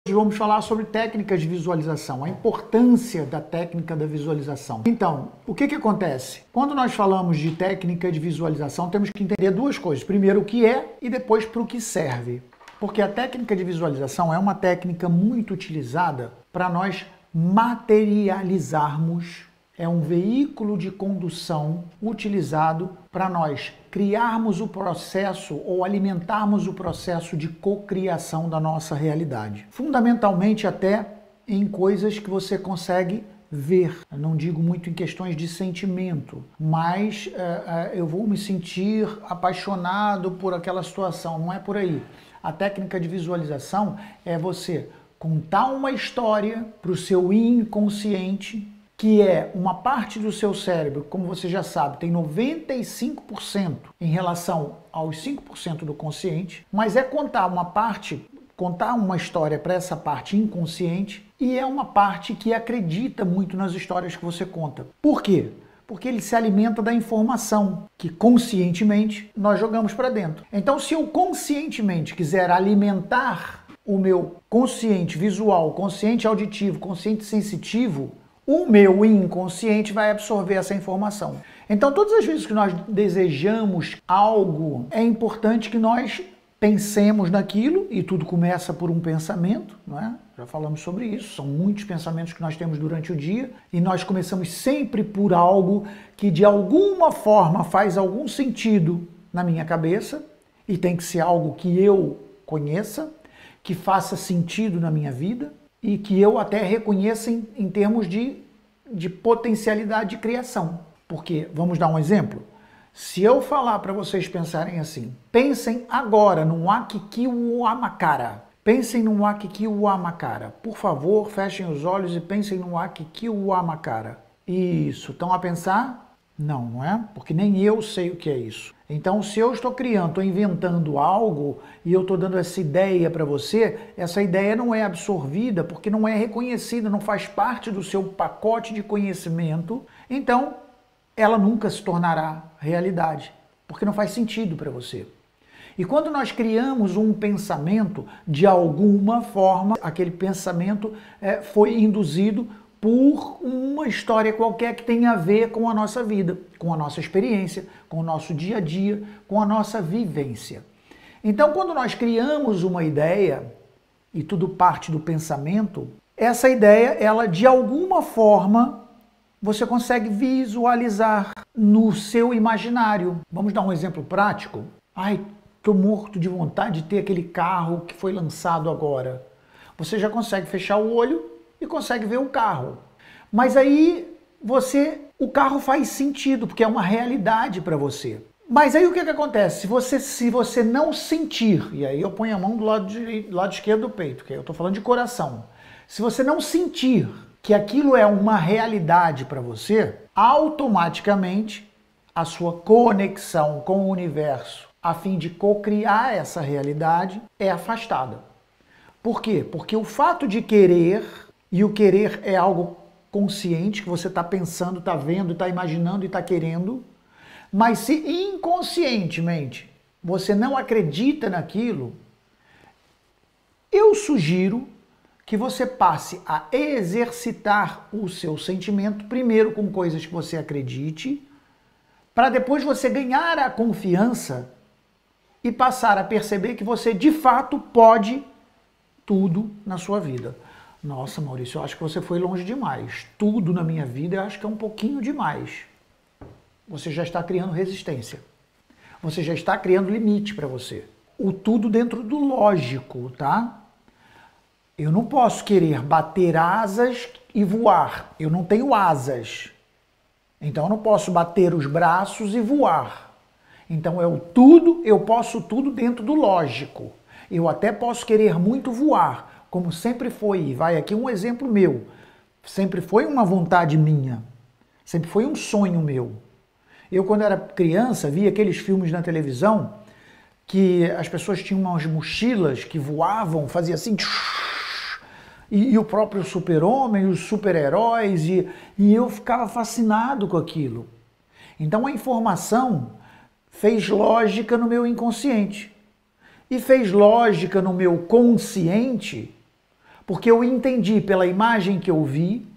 Hoje vamos falar sobre técnicas de visualização, a importância da técnica da visualização. Então, o que acontece? Quando nós falamos de técnica de visualização, temos que entender duas coisas. Primeiro, o que é e depois para o que serve. Porque a técnica de visualização é uma técnica muito utilizada para nós materializarmos. É um veículo de condução utilizado para nós criarmos o processo ou alimentarmos o processo de cocriação da nossa realidade. Fundamentalmente até em coisas que você consegue ver. Eu não digo muito em questões de sentimento, mas eu vou me sentir apaixonado por aquela situação. Não é por aí. A técnica de visualização é você contar uma história para o seu inconsciente, que é uma parte do seu cérebro, como você já sabe, tem 95% em relação aos 5% do consciente, mas é contar uma história para essa parte inconsciente, e é uma parte que acredita muito nas histórias que você conta. Por quê? Porque ele se alimenta da informação que conscientemente nós jogamos para dentro. Então, se eu conscientemente quiser alimentar o meu consciente visual, consciente auditivo, consciente sensitivo, o meu inconsciente vai absorver essa informação. Então, todas as vezes que nós desejamos algo, é importante que nós pensemos naquilo, e tudo começa por um pensamento, não é? Já falamos sobre isso, são muitos pensamentos que nós temos durante o dia, e nós começamos sempre por algo que de alguma forma faz algum sentido na minha cabeça, e tem que ser algo que eu conheça, que faça sentido na minha vida, e que eu até reconheça em termos de potencialidade de criação. Porque, vamos dar um exemplo? Se eu falar para vocês pensarem assim, pensem agora no Akikiuamakara. Pensem no Akikiuamakara. Por favor, fechem os olhos e pensem no Akikiuamakara. Isso. Estão a pensar? Não, não é? Porque nem eu sei o que é isso. Então, se eu estou criando, estou inventando algo e eu estou dando essa ideia para você, essa ideia não é absorvida porque não é reconhecida, não faz parte do seu pacote de conhecimento, então ela nunca se tornará realidade, porque não faz sentido para você. E quando nós criamos um pensamento, de alguma forma, aquele pensamento foi induzido por uma história qualquer que tenha a ver com a nossa vida, com a nossa experiência, com o nosso dia a dia, com a nossa vivência. Então, quando nós criamos uma ideia, e tudo parte do pensamento, essa ideia, ela de alguma forma, você consegue visualizar no seu imaginário. Vamos dar um exemplo prático? Ai, estou morto de vontade de ter aquele carro que foi lançado agora. Você já consegue fechar o olho e consegue ver o carro. Mas aí o carro faz sentido, porque é uma realidade para você. Mas aí o que acontece? Se você não sentir, e aí eu ponho a mão do lado esquerdo do peito, que eu estou falando de coração. Se você não sentir que aquilo é uma realidade para você, automaticamente a sua conexão com o universo, a fim de cocriar essa realidade, é afastada. Por quê? Porque o fato de querer, e o querer é algo consciente, que você está pensando, está vendo, está imaginando e está querendo, mas se inconscientemente você não acredita naquilo, eu sugiro que você passe a exercitar o seu sentimento, primeiro com coisas que você acredite, para depois você ganhar a confiança e passar a perceber que você de fato pode tudo na sua vida. Nossa, Maurício, eu acho que você foi longe demais. Tudo na minha vida eu acho que é um pouquinho demais. Você já está criando resistência. Você já está criando limite para você. O tudo dentro do lógico, tá? Eu não posso querer bater asas e voar. Eu não tenho asas. Então eu não posso bater os braços e voar. Então eu posso tudo dentro do lógico. Eu até posso querer muito voar, como sempre foi, e vai aqui um exemplo meu, sempre foi uma vontade minha, sempre foi um sonho meu. Eu, quando era criança, via aqueles filmes na televisão que as pessoas tinham umas mochilas que voavam, fazia assim, e o próprio super-homem, os super-heróis, e eu ficava fascinado com aquilo. Então a informação fez lógica no meu inconsciente. E fez lógica no meu consciente, Porque eu entendi pela imagem que eu vi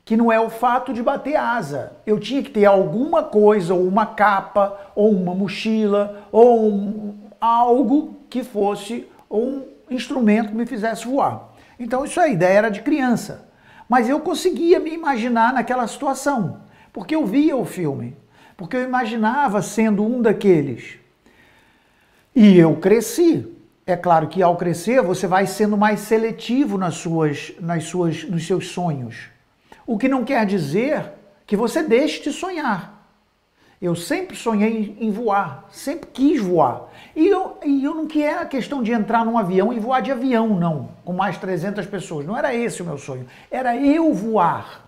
que não é o fato de bater asa. Eu tinha que ter alguma coisa, ou uma capa, ou uma mochila, ou algo que fosse um instrumento que me fizesse voar. Então isso a ideia era de criança. Mas eu conseguia me imaginar naquela situação, porque eu via o filme, porque eu imaginava sendo um daqueles. E eu cresci. É claro que ao crescer você vai sendo mais seletivo nos seus sonhos. O que não quer dizer que você deixe de sonhar. Eu sempre sonhei em voar, sempre quis voar. E eu não queria a questão de entrar num avião e voar de avião, não, com mais 300 pessoas. Não era esse o meu sonho. Era eu voar,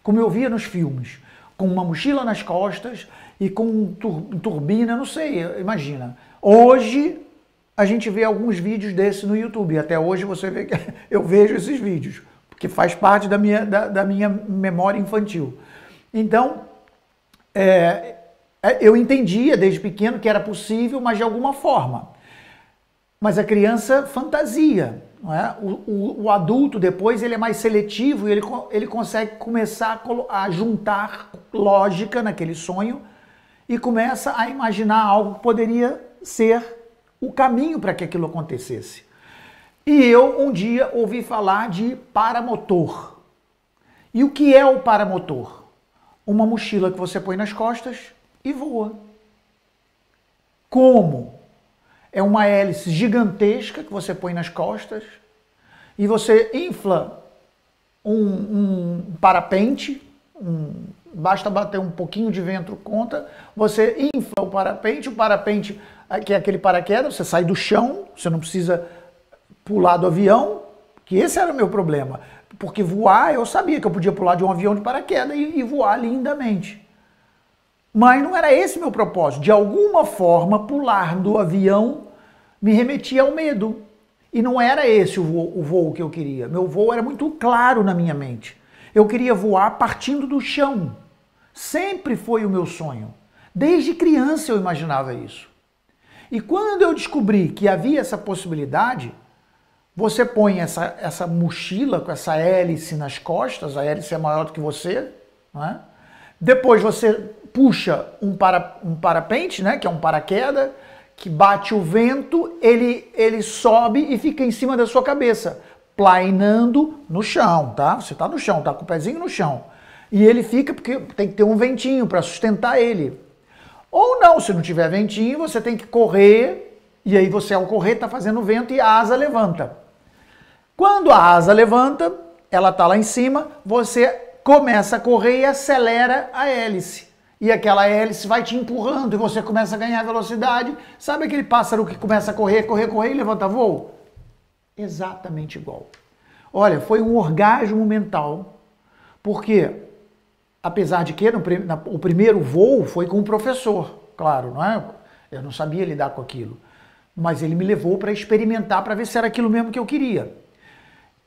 como eu via nos filmes, com uma mochila nas costas e com turbina, não sei, imagina. Hoje a gente vê alguns vídeos desses no YouTube, até hoje você vê que eu vejo esses vídeos, porque faz parte da minha memória infantil. Então, eu entendia desde pequeno que era possível, mas de alguma forma. Mas a criança fantasia, não é? O adulto depois ele é mais seletivo e ele consegue começar a juntar lógica naquele sonho e começa a imaginar algo que poderia ser o caminho para que aquilo acontecesse. E eu um dia ouvi falar de paramotor. E o que é o paramotor? Uma mochila que você põe nas costas e voa. Como? É uma hélice gigantesca que você põe nas costas e você infla um parapente, basta bater um pouquinho de vento conta, você infla o parapente, que é aquele paraquedas, você sai do chão, você não precisa pular do avião, que esse era o meu problema. Porque voar, eu sabia que eu podia pular de um avião de paraquedas e voar lindamente. Mas não era esse meu propósito. De alguma forma, pular do avião me remetia ao medo. E não era esse o voo que eu queria. Meu voo era muito claro na minha mente. Eu queria voar partindo do chão. Sempre foi o meu sonho. Desde criança eu imaginava isso. E quando eu descobri que havia essa possibilidade, você põe essa mochila com essa hélice nas costas, a hélice é maior do que você, não é? Depois você puxa um parapente, né, que é um paraquedas, que bate o vento, ele sobe e fica em cima da sua cabeça, plainando no chão, tá? Você tá no chão, tá com o pezinho no chão. E ele fica, porque tem que ter um ventinho para sustentar ele. Ou não, se não tiver ventinho, você tem que correr, e aí você ao correr tá fazendo vento e a asa levanta. Quando a asa levanta, ela tá lá em cima, você começa a correr e acelera a hélice. E aquela hélice vai te empurrando e você começa a ganhar velocidade. Sabe aquele pássaro que começa a correr e levanta voo? Exatamente igual. Olha, foi um orgasmo mental, porque apesar de que o primeiro voo foi com o professor, claro, não é? Eu não sabia lidar com aquilo, mas ele me levou para experimentar, para ver se era aquilo mesmo que eu queria.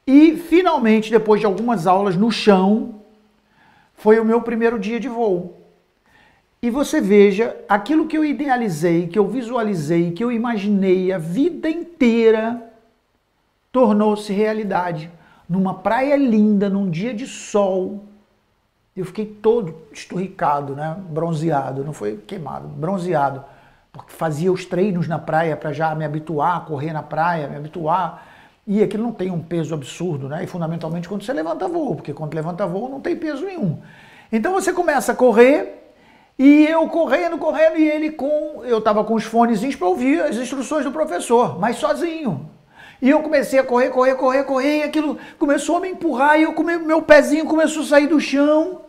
E finalmente, depois de algumas aulas no chão, foi o meu primeiro dia de voo. E você veja, aquilo que eu idealizei, que eu visualizei, que eu imaginei a vida inteira, tornou-se realidade. Numa praia linda, num dia de sol. Eu fiquei todo esturricado, né? Bronzeado, não foi queimado, bronzeado. Porque fazia os treinos na praia para já me habituar a correr na praia, me habituar. E aquilo não tem um peso absurdo, né? E fundamentalmente quando você levanta voo, porque quando levanta voo não tem peso nenhum. Então você começa a correr, e eu correndo, e eu tava com os fonezinhos para ouvir as instruções do professor, mas sozinho. E eu comecei a correr, e aquilo começou a me empurrar, e meu pezinho começou a sair do chão,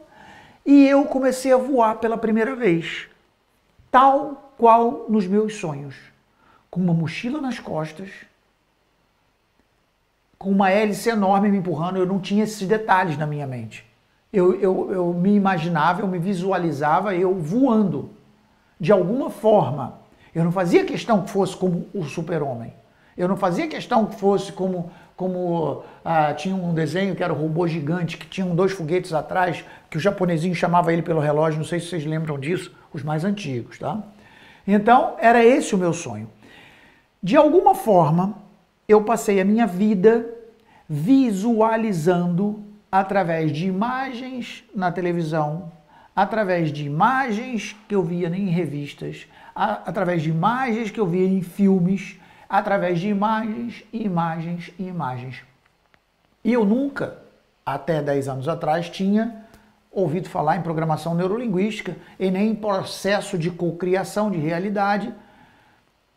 e eu comecei a voar pela primeira vez, tal qual nos meus sonhos, com uma mochila nas costas, com uma hélice enorme me empurrando. Eu não tinha esses detalhes na minha mente. Eu me imaginava, eu me visualizava eu voando, de alguma forma. Eu não fazia questão que fosse como o Super-Homem. Eu não fazia questão que fosse como tinha um desenho que era o robô gigante, que tinham 2 foguetes atrás, que o japonesinho chamava ele pelo relógio, não sei se vocês lembram disso, os mais antigos, tá? Então, era esse o meu sonho. De alguma forma, eu passei a minha vida visualizando através de imagens na televisão, através de imagens que eu via em revistas, através de imagens que eu via em filmes, através de imagens e imagens e imagens. E eu nunca, até 10 anos atrás, tinha ouvido falar em programação neurolinguística e nem em processo de cocriação de realidade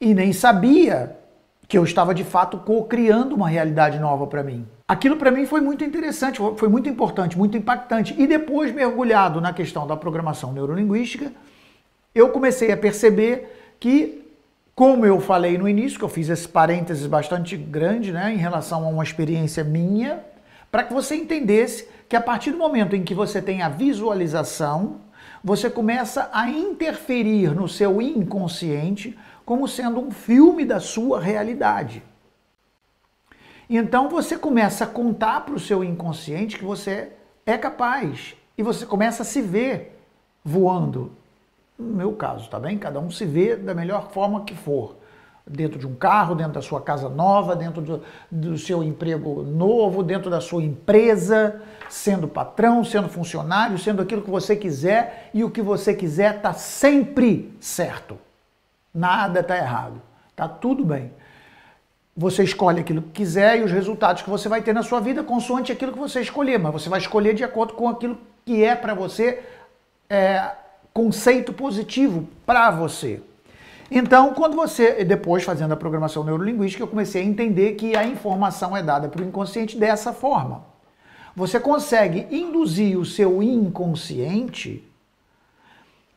e nem sabia que eu estava de fato cocriando uma realidade nova para mim. Aquilo para mim foi muito interessante, foi muito importante, muito impactante. E depois, mergulhado na questão da programação neurolinguística, eu comecei a perceber que, como eu falei no início, que eu fiz esse parênteses bastante grande, né, em relação a uma experiência minha, para que você entendesse que a partir do momento em que você tem a visualização, você começa a interferir no seu inconsciente como sendo um filme da sua realidade. Então você começa a contar para o seu inconsciente que você é capaz e você começa a se ver voando. No meu caso, tá bem? Cada um se vê da melhor forma que for. Dentro de um carro, dentro da sua casa nova, dentro do seu emprego novo, dentro da sua empresa, sendo patrão, sendo funcionário, sendo aquilo que você quiser, e o que você quiser está sempre certo. Nada está errado. Está tudo bem. Você escolhe aquilo que quiser e os resultados que você vai ter na sua vida consoante aquilo que você escolher, mas você vai escolher de acordo com aquilo que é para você conceito positivo para você. Então, quando você, depois fazendo a programação neurolinguística, eu comecei a entender que a informação é dada para o inconsciente dessa forma. Você consegue induzir o seu inconsciente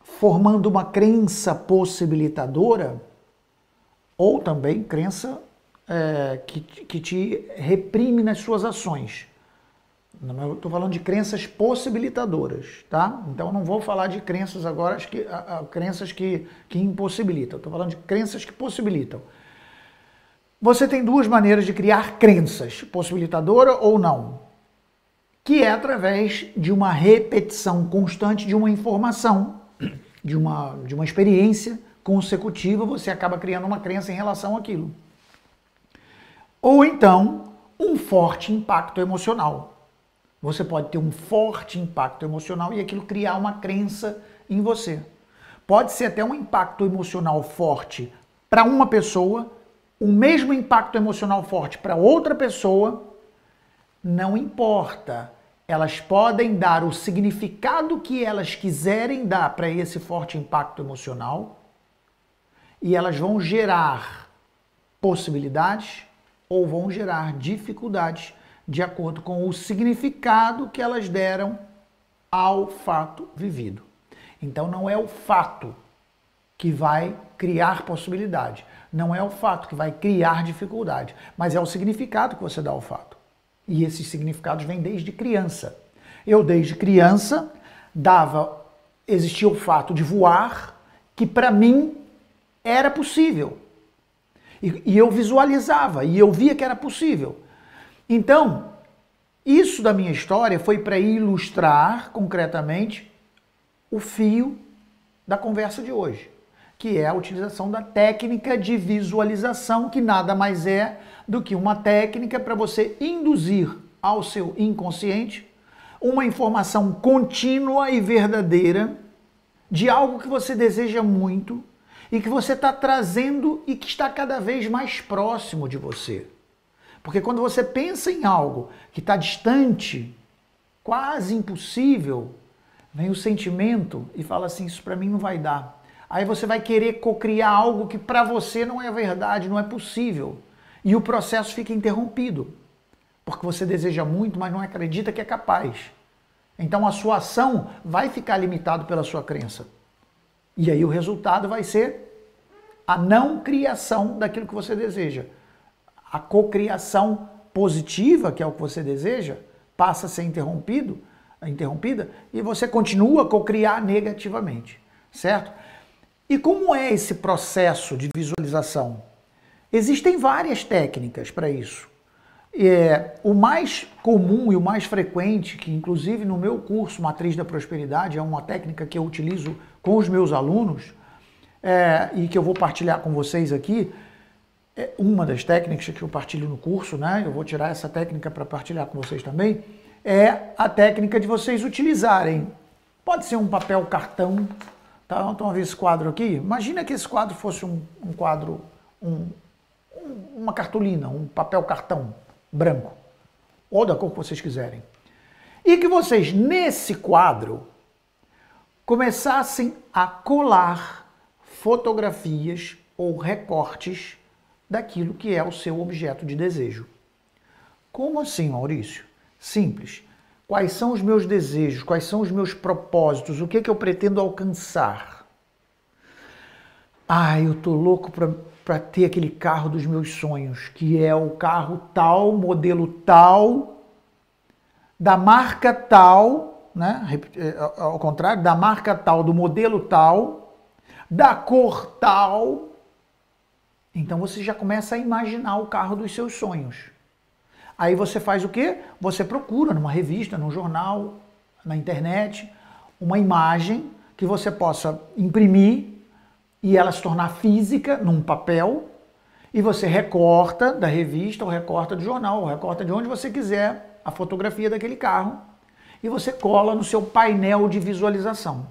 formando uma crença possibilitadora ou também crença que te reprime nas suas ações. Eu estou falando de crenças possibilitadoras, tá? Então eu não vou falar de crenças agora, crenças que impossibilitam. Estou falando de crenças que possibilitam. Você tem duas maneiras de criar crenças, possibilitadora ou não, que é através de uma repetição constante de uma informação, de uma experiência consecutiva, você acaba criando uma crença em relação àquilo. Ou então, um forte impacto emocional. Você pode ter um forte impacto emocional e aquilo criar uma crença em você. Pode ser até um impacto emocional forte para uma pessoa, o mesmo impacto emocional forte para outra pessoa, não importa. Elas podem dar o significado que elas quiserem dar para esse forte impacto emocional e elas vão gerar possibilidades ou vão gerar dificuldades de acordo com o significado que elas deram ao fato vivido. Então não é o fato que vai criar possibilidade, não é o fato que vai criar dificuldade, mas é o significado que você dá ao fato. E esses significados vêm desde criança. Eu desde criança existia o fato de voar, que para mim era possível. E eu visualizava, e eu via que era possível. Então, isso da minha história foi para ilustrar concretamente o fio da conversa de hoje, que é a utilização da técnica de visualização, que nada mais é do que uma técnica para você induzir ao seu inconsciente uma informação contínua e verdadeira de algo que você deseja muito e que você está trazendo e que está cada vez mais próximo de você. Porque quando você pensa em algo que está distante, quase impossível, vem o sentimento e fala assim, isso para mim não vai dar. Aí você vai querer cocriar algo que para você não é verdade, não é possível. E o processo fica interrompido. Porque você deseja muito, mas não acredita que é capaz. Então a sua ação vai ficar limitada pela sua crença. E aí o resultado vai ser a não criação daquilo que você deseja. A cocriação positiva, que é o que você deseja, passa a ser interrompida e você continua a cocriar negativamente, certo? E como é esse processo de visualização? Existem várias técnicas para isso. O mais comum e o mais frequente, que inclusive no meu curso Matriz da Prosperidade, é uma técnica que eu utilizo com os meus alunos e que eu vou partilhar com vocês aqui, é uma das técnicas que eu partilho no curso, né? Eu vou tirar essa técnica para partilhar com vocês também, é a técnica de vocês utilizarem. Pode ser um papel cartão, tá? Então, a ver esse quadro aqui. Imagina que esse quadro fosse um quadro, uma cartolina, um papel cartão branco, ou da cor que vocês quiserem. E que vocês, nesse quadro, começassem a colar fotografias ou recortes daquilo que é o seu objeto de desejo. Como assim, Maurício? Simples. Quais são os meus desejos? Quais são os meus propósitos? O que é que eu pretendo alcançar? Ah, eu tô louco para ter aquele carro dos meus sonhos, que é o carro tal, modelo tal, da marca tal, né? Ao contrário, da marca tal, do modelo tal, da cor tal. Então você já começa a imaginar o carro dos seus sonhos. Aí você faz o quê? Você procura numa revista, num jornal, na internet, uma imagem que você possa imprimir e ela se tornar física num papel, e você recorta da revista, ou recorta do jornal, ou recorta de onde você quiser a fotografia daquele carro, e você cola no seu painel de visualização.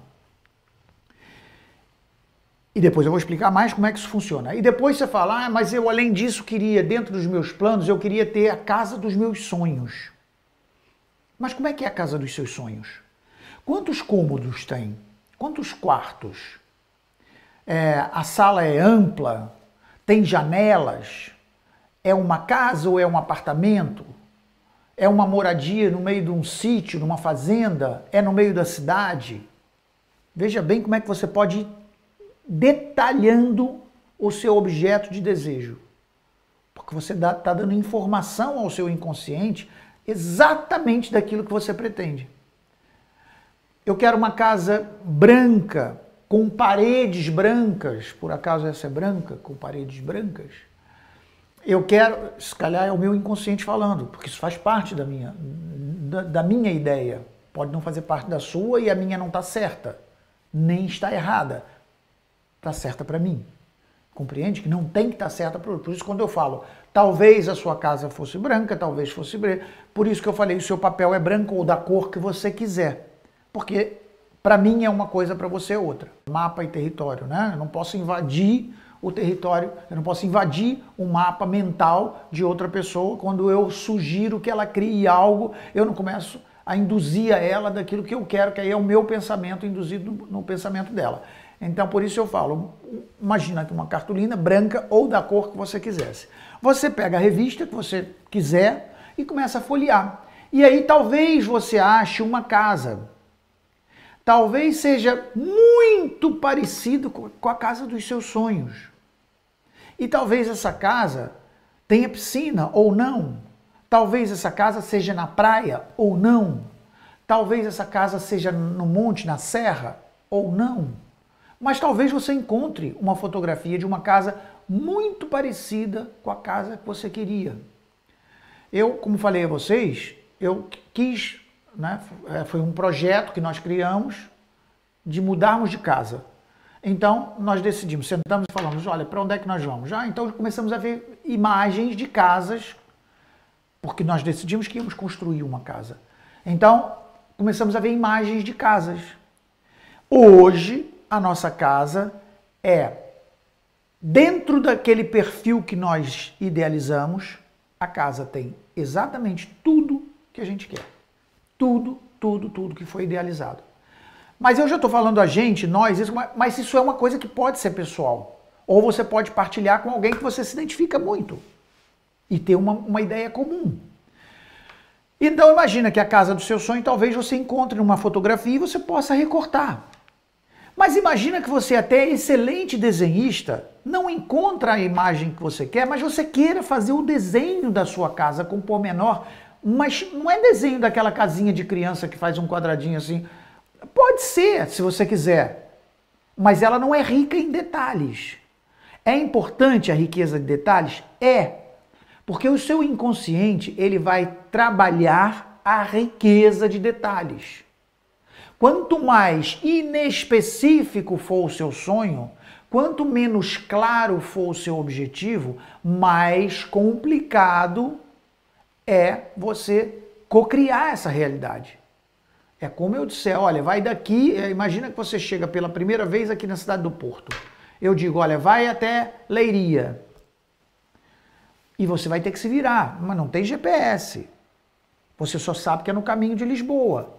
E depois eu vou explicar mais como é que isso funciona. E depois você fala, mas eu além disso queria, dentro dos meus planos, eu queria ter a casa dos meus sonhos. Mas como é que é a casa dos seus sonhos? Quantos cômodos tem? Quantos quartos? A sala é ampla? Tem janelas? É uma casa ou é um apartamento? É uma moradia no meio de um sítio, numa fazenda? É no meio da cidade? Veja bem como é que você pode ir detalhando o seu objeto de desejo. Porque você está dando informação ao seu inconsciente exatamente daquilo que você pretende. Eu quero uma casa branca, com paredes brancas. Por acaso essa é branca, com paredes brancas? Eu quero, se calhar é o meu inconsciente falando, porque isso faz parte da minha ideia. Pode não fazer parte da sua e a minha não está certa, nem está errada. Está certa para mim. Compreende? Que não tem que estar certa para o outro. Por isso, quando eu falo, talvez a sua casa fosse branca, talvez fosse branca, por isso que eu falei, o seu papel é branco ou da cor que você quiser. Porque para mim é uma coisa, para você é outra. Mapa e território, né? Eu não posso invadir o território, eu não posso invadir o mapa mental de outra pessoa. Quando eu sugiro que ela crie algo, eu não começo a induzir a ela daquilo que eu quero, que aí é o meu pensamento induzido no pensamento dela. Então, por isso eu falo, imagina que uma cartolina branca ou da cor que você quisesse. Você pega a revista que você quiser e começa a folhear. E aí talvez você ache uma casa. Talvez seja muito parecido com a casa dos seus sonhos. E talvez essa casa tenha piscina ou não. Talvez essa casa seja na praia ou não. Talvez essa casa seja no monte, na serra ou não. Mas talvez você encontre uma fotografia de uma casa muito parecida com a casa que você queria. Eu, como falei a vocês, eu quis, né, foi um projeto que nós criamos de mudarmos de casa. Então, nós decidimos, sentamos e falamos, olha, para onde é que nós vamos? Então começamos a ver imagens de casas, porque nós decidimos que íamos construir uma casa. Então, começamos a ver imagens de casas. Hoje, a nossa casa é, dentro daquele perfil que nós idealizamos, a casa tem exatamente tudo que a gente quer. Tudo que foi idealizado. Mas eu já estou falando a gente, nós, isso, mas isso é uma coisa que pode ser pessoal. Ou você pode partilhar com alguém que você se identifica muito e ter uma ideia comum. Então imagina que a casa do seu sonho talvez você encontre numa fotografia e você possa recortar. Mas imagina que você até é excelente desenhista, não encontra a imagem que você quer, mas você queira fazer o desenho da sua casa com pormenor, mas não é desenho daquela casinha de criança que faz um quadradinho assim. Pode ser, se você quiser, mas ela não é rica em detalhes. É importante a riqueza de detalhes? É, porque o seu inconsciente ele vai trabalhar a riqueza de detalhes. Quanto mais inespecífico for o seu sonho, Quanto menos claro for o seu objetivo, mais complicado é você cocriar essa realidade. É como eu disser, olha, vai daqui, imagina que você chega pela primeira vez aqui na cidade do Porto. Eu digo, olha, vai até Leiria. E você vai ter que se virar, mas não tem GPS. Você só sabe que é no caminho de Lisboa.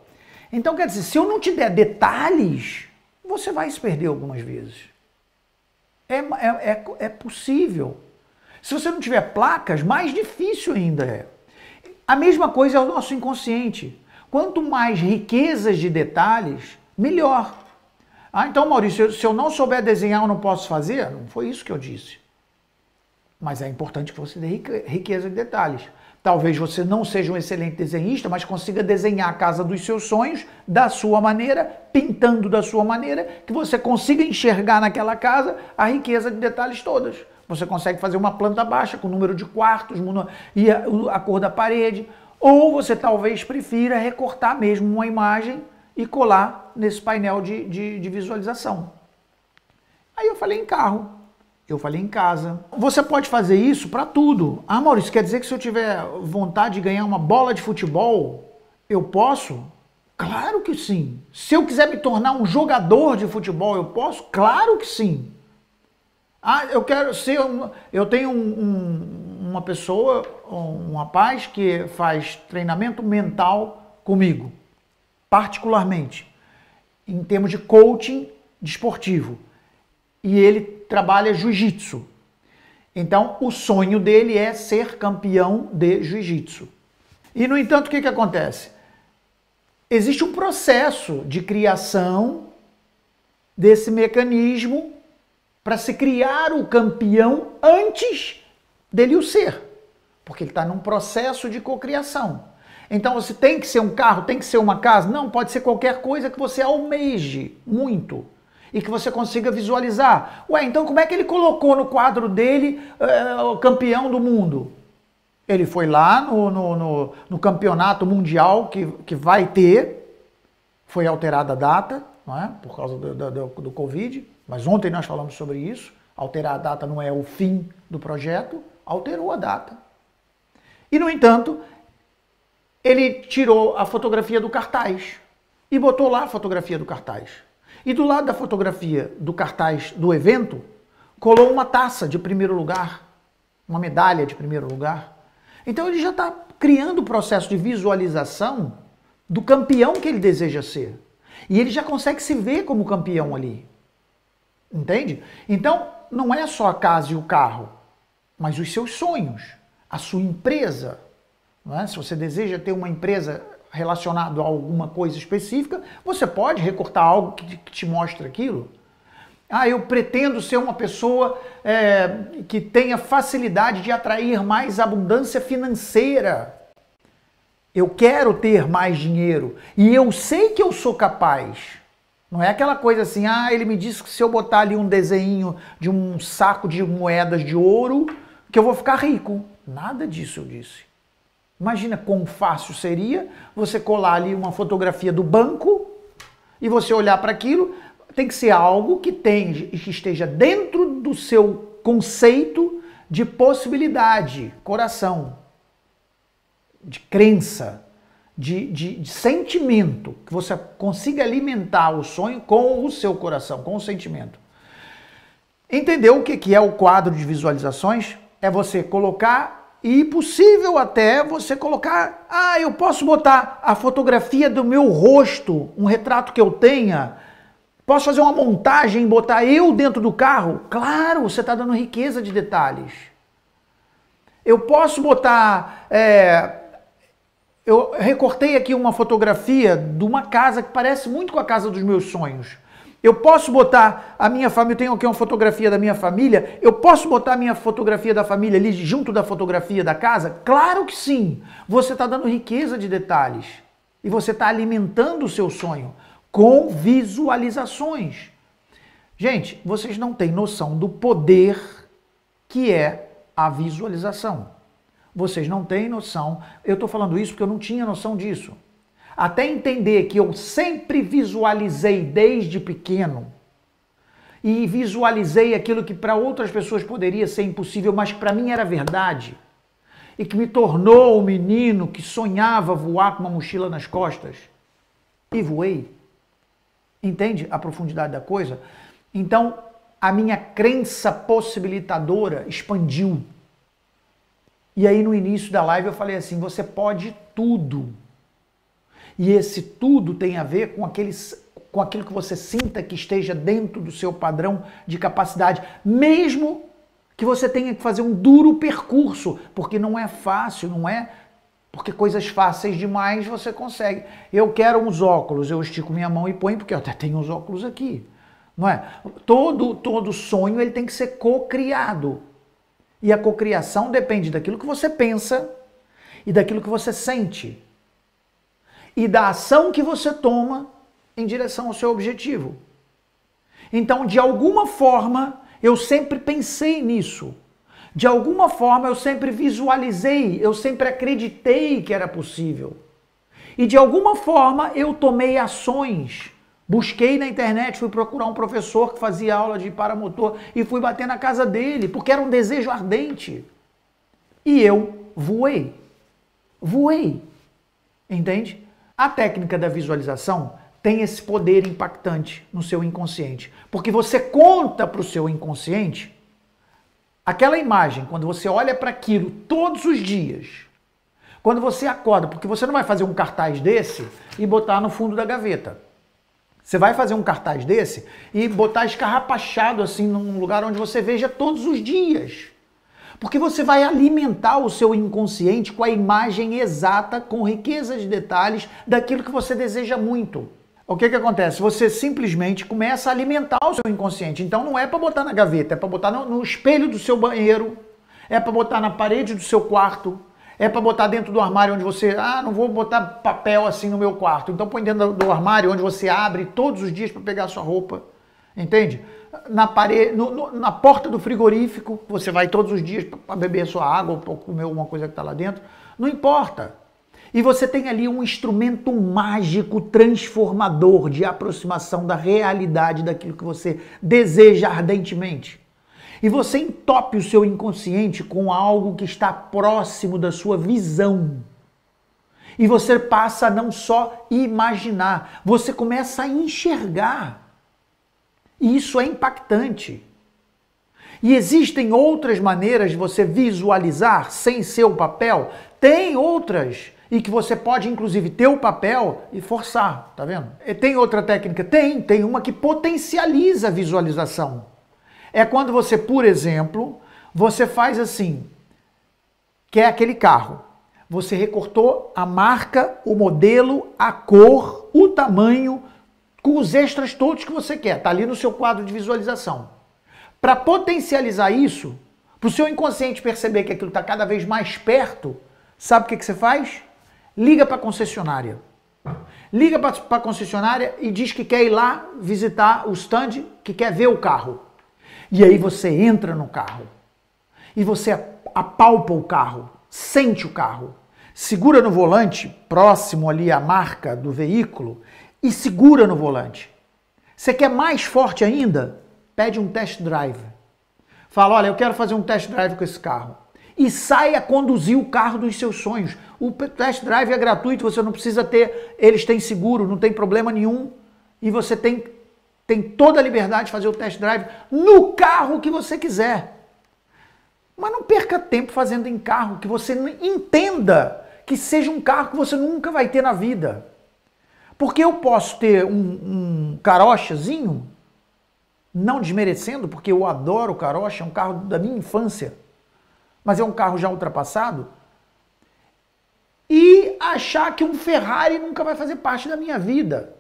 Então, quer dizer, se eu não te der detalhes, você vai se perder algumas vezes. É possível. Se você não tiver placas, mais difícil ainda é. A mesma coisa é o nosso inconsciente. Quanto mais riquezas de detalhes, melhor. Ah, então, Maurício, se eu não souber desenhar, eu não posso fazer? Não foi isso que eu disse. Mas é importante que você dê riqueza de detalhes. Talvez você não seja um excelente desenhista, mas consiga desenhar a casa dos seus sonhos da sua maneira, pintando da sua maneira, que você consiga enxergar naquela casa a riqueza de detalhes todas. Você consegue fazer uma planta baixa com o número de quartos e a cor da parede. Ou você talvez prefira recortar mesmo uma imagem e colar nesse painel de visualização. Aí eu falei em carro, eu falei em casa. Você pode fazer isso para tudo. Ah, Maurício, quer dizer que se eu tiver vontade de ganhar uma bola de futebol, eu posso? Claro que sim. Se eu quiser me tornar um jogador de futebol, eu posso? Claro que sim. Ah, eu quero ser eu tenho uma pessoa, um rapaz que faz treinamento mental comigo, particularmente, em termos de coaching desportivo. E ele trabalha jiu-jitsu. Então, o sonho dele é ser campeão de jiu-jitsu. E, no entanto, o que acontece? Existe um processo de criação desse mecanismo para se criar o campeão antes dele o ser. Porque ele está num processo de cocriação. Então, você tem que ser um carro, tem que ser uma casa? Não, pode ser qualquer coisa que você almeje muito e que você consiga visualizar. Ué, então como é que ele colocou no quadro dele o campeão do mundo? Ele foi lá no campeonato mundial que vai ter, foi alterada a data, não é? Por causa do Covid, mas ontem nós falamos sobre isso. Alterar a data não é o fim do projeto, alterou a data. E, no entanto, ele tirou a fotografia do cartaz e botou lá a fotografia do cartaz. E do lado da fotografia do cartaz do evento, colou uma taça de primeiro lugar, uma medalha de primeiro lugar. Então ele já está criando o processo de visualização do campeão que ele deseja ser. E ele já consegue se ver como campeão ali. Entende? Então, não é só a casa e o carro, mas os seus sonhos, a sua empresa. Não é? Se você deseja ter uma empresa relacionada a alguma coisa específica, você pode recortar algo que te mostre aquilo. Ah, eu pretendo ser uma pessoa que tenha facilidade de atrair mais abundância financeira. Eu quero ter mais dinheiro e eu sei que eu sou capaz. Não é aquela coisa assim, ele me disse que se eu botar ali um desenho de um saco de moedas de ouro, que eu vou ficar rico. Nada disso eu disse. Imagina quão fácil seria você colar ali uma fotografia do banco e você olhar para aquilo. Tem que ser algo que esteja dentro do seu conceito de possibilidade, coração, de crença, de sentimento, que você consiga alimentar o sonho com o seu coração, com o sentimento. Entendeu o que é o quadro de visualizações? É você colocar, e possível até você colocar, eu posso botar a fotografia do meu rosto, um retrato que eu tenha, posso fazer uma montagem e botar eu dentro do carro? Claro, você está dando riqueza de detalhes. Eu posso botar... Eu recortei aqui uma fotografia de uma casa que parece muito com a casa dos meus sonhos. Eu posso botar a minha família, eu tenho aqui uma fotografia da minha família, eu posso botar a minha fotografia da família ali junto da fotografia da casa? Claro que sim! Você está dando riqueza de detalhes e você está alimentando o seu sonho com visualizações. Gente, vocês não têm noção do poder que é a visualização. Vocês não têm noção, eu estou falando isso porque eu não tinha noção disso. Até entender que eu sempre visualizei desde pequeno e visualizei aquilo que para outras pessoas poderia ser impossível, mas que para mim era verdade, e que me tornou o menino que sonhava voar com uma mochila nas costas, e voei. Entende a profundidade da coisa? Então, a minha crença possibilitadora expandiu. E aí no início da live eu falei assim, você pode tudo. E esse tudo tem a ver com aquilo que você sinta que esteja dentro do seu padrão de capacidade, mesmo que você tenha que fazer um duro percurso, porque não é fácil, não é? Porque coisas fáceis demais você consegue. Eu quero uns óculos, eu estico minha mão e ponho, porque eu até tenho uns óculos aqui, não é? Todo sonho ele tem que ser co-criado. E a cocriação depende daquilo que você pensa e daquilo que você sente. E da ação que você toma em direção ao seu objetivo. Então, de alguma forma, eu sempre pensei nisso. De alguma forma, eu sempre visualizei, eu sempre acreditei que era possível. E de alguma forma, eu tomei ações. Busquei na internet, fui procurar um professor que fazia aula de paramotor e fui bater na casa dele, porque era um desejo ardente. E eu voei. Voei. Entende? A técnica da visualização tem esse poder impactante no seu inconsciente. Porque você conta para o seu inconsciente aquela imagem, quando você olha para aquilo todos os dias, quando você acorda, porque você não vai fazer um cartaz desse e botar no fundo da gaveta. Você vai fazer um cartaz desse e botar escarrapachado assim num lugar onde você veja todos os dias. Porque você vai alimentar o seu inconsciente com a imagem exata, com riqueza de detalhes daquilo que você deseja muito. O que acontece? Você simplesmente começa a alimentar o seu inconsciente. Então não é para botar na gaveta, é para botar no espelho do seu banheiro, é para botar na parede do seu quarto, é para botar dentro do armário onde você... não vou botar papel assim no meu quarto. Então põe dentro do armário onde você abre todos os dias para pegar a sua roupa. Entende? Na parede, na porta do frigorífico, você vai todos os dias para beber a sua água ou comer alguma coisa que está lá dentro. Não importa. E você tem ali um instrumento mágico transformador de aproximação da realidade daquilo que você deseja ardentemente. E você entope o seu inconsciente com algo que está próximo da sua visão. E você passa a não só imaginar, você começa a enxergar. E isso é impactante. E existem outras maneiras de você visualizar sem ser o papel? Tem outras. E que você pode, inclusive, ter o papel e forçar, tá vendo? E tem outra técnica? Tem uma que potencializa a visualização. É quando você, por exemplo, você faz assim, que é aquele carro. Você recortou a marca, o modelo, a cor, o tamanho, com os extras todos que você quer. Está ali no seu quadro de visualização. Para potencializar isso, para o seu inconsciente perceber que aquilo está cada vez mais perto, sabe o que você faz? Liga para a concessionária. Liga para a concessionária e diz que quer ir lá visitar o stand, que quer ver o carro. E aí você entra no carro. E você apalpa o carro, sente o carro. Segura no volante, próximo ali à marca do veículo, e segura no volante. Você quer mais forte ainda? Pede um test drive. Fala, olha, eu quero fazer um test drive com esse carro. E sai a conduzir o carro dos seus sonhos. O test drive é gratuito, você não precisa ter, eles têm seguro, não tem problema nenhum. E você tem toda a liberdade de fazer o test drive no carro que você quiser. Mas não perca tempo fazendo em carro que você entenda que seja um carro que você nunca vai ter na vida. Porque eu posso ter um carochazinho, não desmerecendo, porque eu adoro o carocha, é um carro da minha infância, mas é um carro já ultrapassado, e achar que um Ferrari nunca vai fazer parte da minha vida.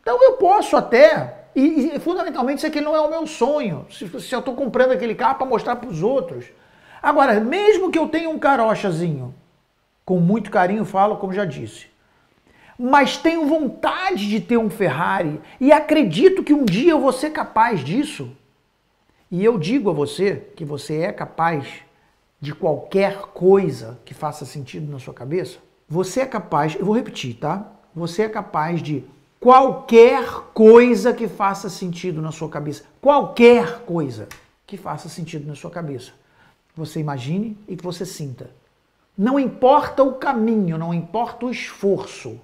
Então eu posso até, e fundamentalmente isso aqui não é o meu sonho, se eu estou comprando aquele carro para mostrar para os outros. Agora, mesmo que eu tenha um carochazinho, com muito carinho falo, como já disse, mas tenho vontade de ter um Ferrari e acredito que um dia eu vou ser capaz disso. E eu digo a você que você é capaz de qualquer coisa que faça sentido na sua cabeça. Você é capaz, eu vou repetir, tá? Você é capaz de qualquer coisa que faça sentido na sua cabeça. Qualquer coisa que faça sentido na sua cabeça. Você imagine e que você sinta. Não importa o caminho, não importa o esforço,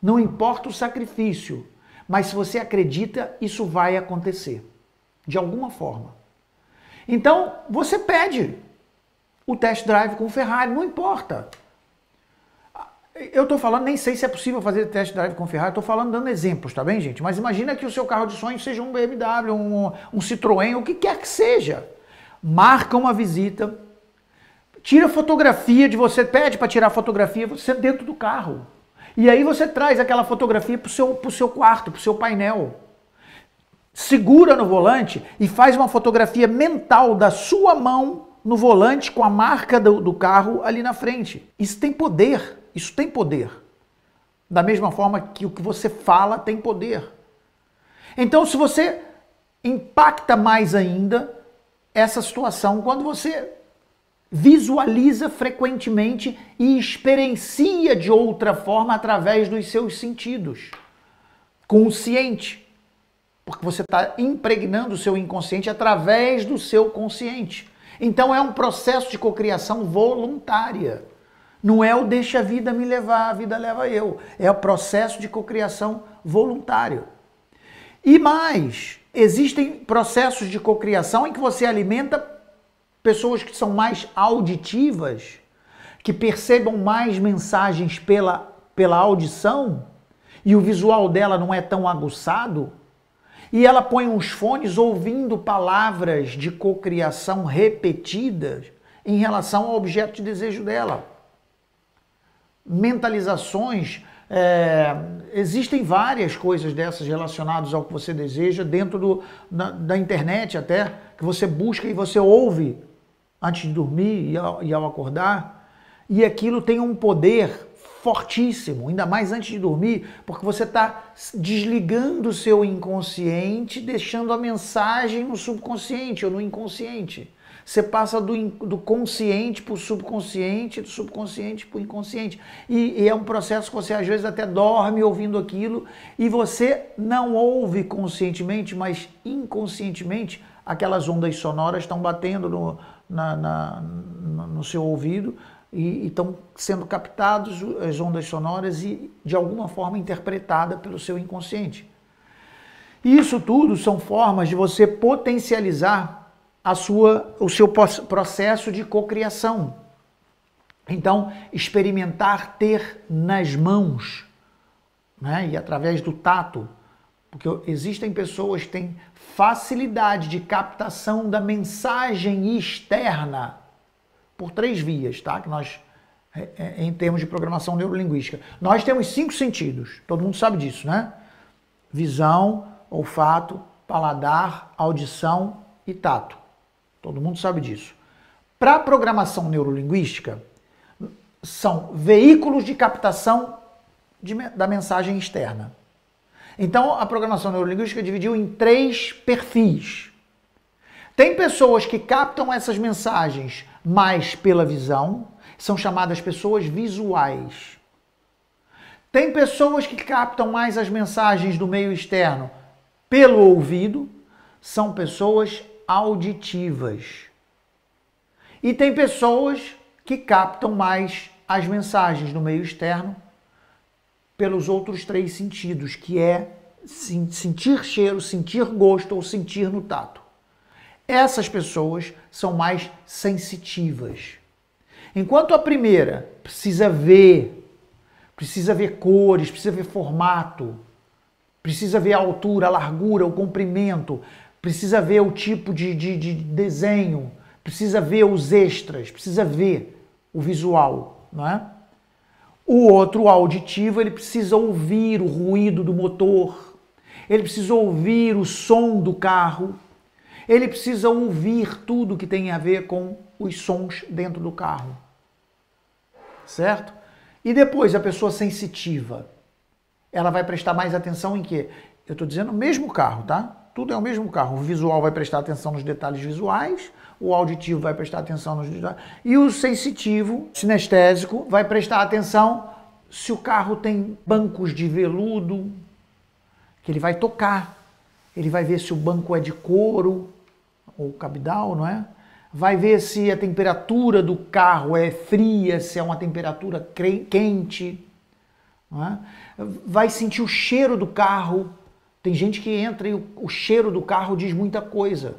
não importa o sacrifício, mas se você acredita, isso vai acontecer, de alguma forma. Então, você pede o test drive com o Ferrari, não importa. Eu estou falando, nem sei se é possível fazer test drive com Ferrari, estou falando dando exemplos, tá bem, gente? Mas imagina que o seu carro de sonho seja um BMW, um Citroën, o que quer que seja. Marca uma visita, tira fotografia de você, pede para tirar fotografia você dentro do carro. E aí você traz aquela fotografia para o seu quarto, para o seu painel. Segura no volante e faz uma fotografia mental da sua mão no volante com a marca do carro ali na frente. Isso tem poder. Isso tem poder. Da mesma forma que o que você fala tem poder. Então, se você impacta mais ainda essa situação, quando você visualiza frequentemente e experiencia de outra forma através dos seus sentidos. Consciente. Porque você está impregnando o seu inconsciente através do seu consciente. Então é um processo de cocriação voluntária. Não é o deixa a vida me levar, a vida leva eu. É o processo de cocriação voluntário. E mais, existem processos de cocriação em que você alimenta pessoas que são mais auditivas, que percebam mais mensagens pela audição, e o visual dela não é tão aguçado, e ela põe uns fones ouvindo palavras de cocriação repetidas em relação ao objeto de desejo dela. Mentalizações, existem várias coisas dessas relacionadas ao que você deseja dentro da internet até, que você busca e você ouve antes de dormir e ao acordar, e aquilo tem um poder fortíssimo, ainda mais antes de dormir, porque você está desligando o seu inconsciente, deixando a mensagem no subconsciente ou no inconsciente. Você passa do consciente para o subconsciente, do subconsciente para o inconsciente. E é um processo que você às vezes até dorme ouvindo aquilo e você não ouve conscientemente, mas inconscientemente aquelas ondas sonoras estão batendo no seu ouvido e estão sendo captadas as ondas sonoras e de alguma forma interpretada pelo seu inconsciente. E isso tudo são formas de você potencializar o seu processo de cocriação. Então, experimentar ter nas mãos, né, e através do tato, porque existem pessoas que têm facilidade de captação da mensagem externa por 3 vias, tá? Que nós, em termos de programação neurolinguística, nós temos 5 sentidos, todo mundo sabe disso, né? Visão, olfato, paladar, audição e tato. Todo mundo sabe disso. Para a programação neurolinguística, são veículos de captação da mensagem externa. Então, a programação neurolinguística dividiu em 3 perfis. Tem pessoas que captam essas mensagens mais pela visão, são chamadas pessoas visuais. Tem pessoas que captam mais as mensagens do meio externo pelo ouvido, são pessoas auditivas. E tem pessoas que captam mais as mensagens do meio externo pelos outros 3 sentidos, que é sentir cheiro, sentir gosto ou sentir no tato. Essas pessoas são mais sensitivas. Enquanto a primeira precisa ver cores, precisa ver formato, precisa ver a altura, a largura, o comprimento, precisa ver o tipo de desenho, precisa ver os extras, precisa ver o visual, não é? O outro, o auditivo, ele precisa ouvir o ruído do motor, ele precisa ouvir o som do carro, ele precisa ouvir tudo que tem a ver com os sons dentro do carro, certo? E depois a pessoa sensitiva, ela vai prestar mais atenção em quê? Eu estou dizendo o mesmo carro, tá? Tudo é o mesmo carro. O visual vai prestar atenção nos detalhes visuais, o auditivo vai prestar atenção nos detalhes, e o sensitivo, sinestésico, vai prestar atenção se o carro tem bancos de veludo, que ele vai tocar, ele vai ver se o banco é de couro ou cabidal, não é? Vai ver se a temperatura do carro é fria, se é uma temperatura quente, não é? Vai sentir o cheiro do carro. Tem gente que entra e o cheiro do carro diz muita coisa.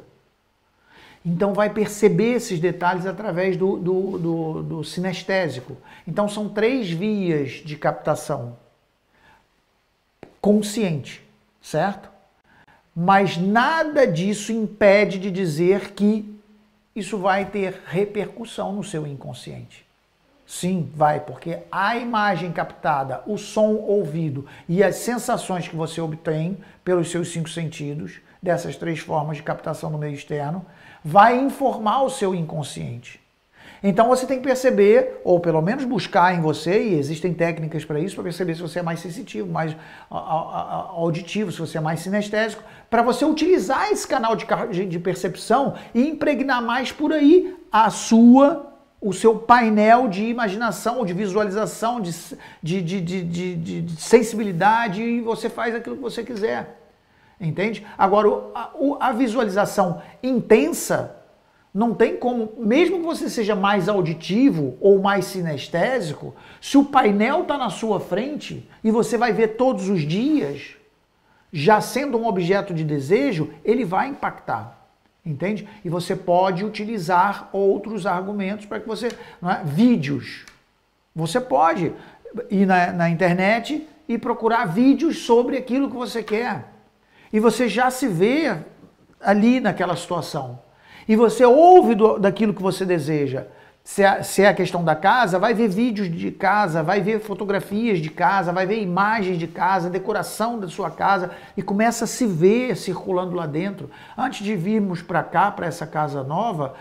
Então vai perceber esses detalhes através do sinestésico. Então são 3 vias de captação. Consciente, certo? Mas nada disso impede de dizer que isso vai ter repercussão no seu inconsciente. Sim, vai, porque a imagem captada, o som ouvido e as sensações que você obtém pelos seus 5 sentidos, dessas 3 formas de captação no meio externo, vai informar o seu inconsciente. Então você tem que perceber, ou pelo menos buscar em você, e existem técnicas para isso, para perceber se você é mais sensitivo, mais auditivo, se você é mais sinestésico, para você utilizar esse canal de percepção e impregnar mais por aí o seu painel de imaginação, de visualização, de sensibilidade, e você faz aquilo que você quiser. Entende? Agora, a visualização intensa não tem como, mesmo que você seja mais auditivo ou mais sinestésico, se o painel está na sua frente e você vai ver todos os dias, já sendo um objeto de desejo, ele vai impactar. Entende? E você pode utilizar outros argumentos para que você... Não é? Vídeos. Você pode ir na internet e procurar vídeos sobre aquilo que você quer. E você já se vê ali naquela situação. E você ouve daquilo que você deseja. Se é a questão da casa, vai ver vídeos de casa, vai ver fotografias de casa, vai ver imagens de casa, decoração da sua casa, e começa a se ver circulando lá dentro. Antes de virmos para cá, para essa casa nova,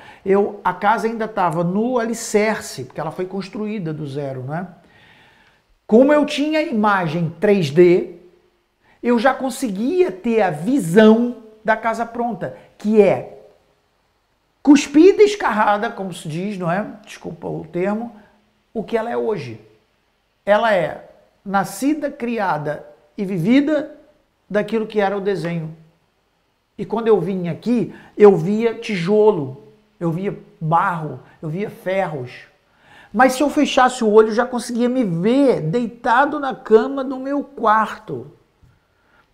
a casa ainda estava no alicerce, porque ela foi construída do zero, né? Como eu tinha imagem 3D, eu já conseguia ter a visão da casa pronta, que é cuspida e escarrada, como se diz, não é? Desculpa o termo, o que ela é hoje. Ela é nascida, criada e vivida daquilo que era o desenho. E quando eu vim aqui, eu via tijolo, eu via barro, eu via ferros. Mas se eu fechasse o olho, eu já conseguia me ver deitado na cama do meu quarto.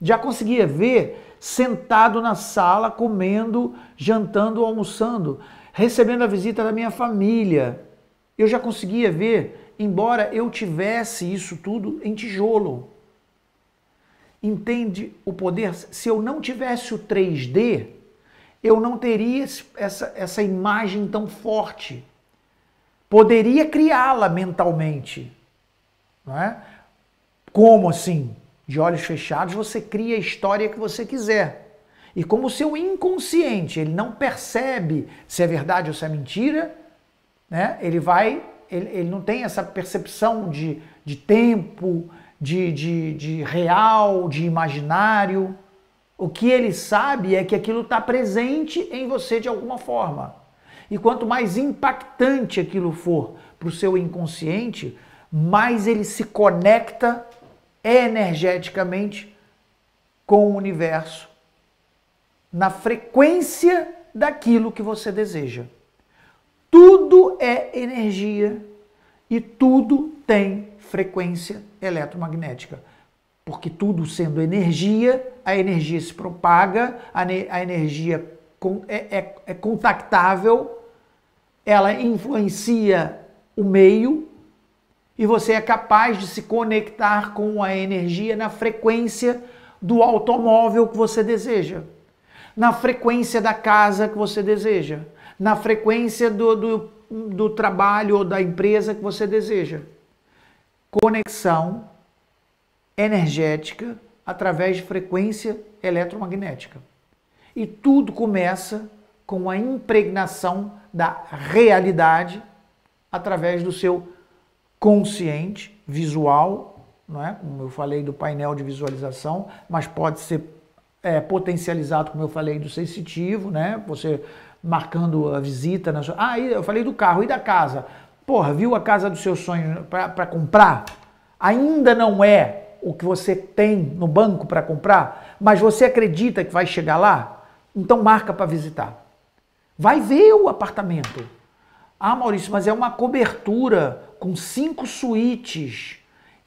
Já conseguia ver sentado na sala, comendo, jantando, almoçando, recebendo a visita da minha família. Eu já conseguia ver, embora eu tivesse isso tudo em tijolo. Entende o poder? Se eu não tivesse o 3D, eu não teria essa imagem tão forte. Poderia criá-la mentalmente, não é? Como assim? De olhos fechados, você cria a história que você quiser. E como o seu inconsciente, ele não percebe se é verdade ou se é mentira, né? Ele não tem essa percepção de tempo, de real, de imaginário. O que ele sabe é que aquilo está presente em você de alguma forma. E quanto mais impactante aquilo for para o seu inconsciente, mais ele se conecta energeticamente com o universo, na frequência daquilo que você deseja. Tudo é energia e tudo tem frequência eletromagnética. Porque tudo sendo energia, a energia se propaga, a energia é contactável, ela influencia o meio, e você é capaz de se conectar com a energia na frequência do automóvel que você deseja, na frequência da casa que você deseja, na frequência do trabalho ou da empresa que você deseja. Conexão energética através de frequência eletromagnética. E tudo começa com a impregnação da realidade através do seu consciente, visual, não é? Como eu falei do painel de visualização, mas pode ser potencializado, como eu falei, do sensitivo, né? Você marcando a visita na sua... eu falei do carro e da casa. Porra, viu a casa dos seus sonhos para comprar? Ainda não é o que você tem no banco para comprar, mas você acredita que vai chegar lá? Então marca para visitar. Vai ver o apartamento. Ah, Maurício, mas é uma cobertura com 5 suítes.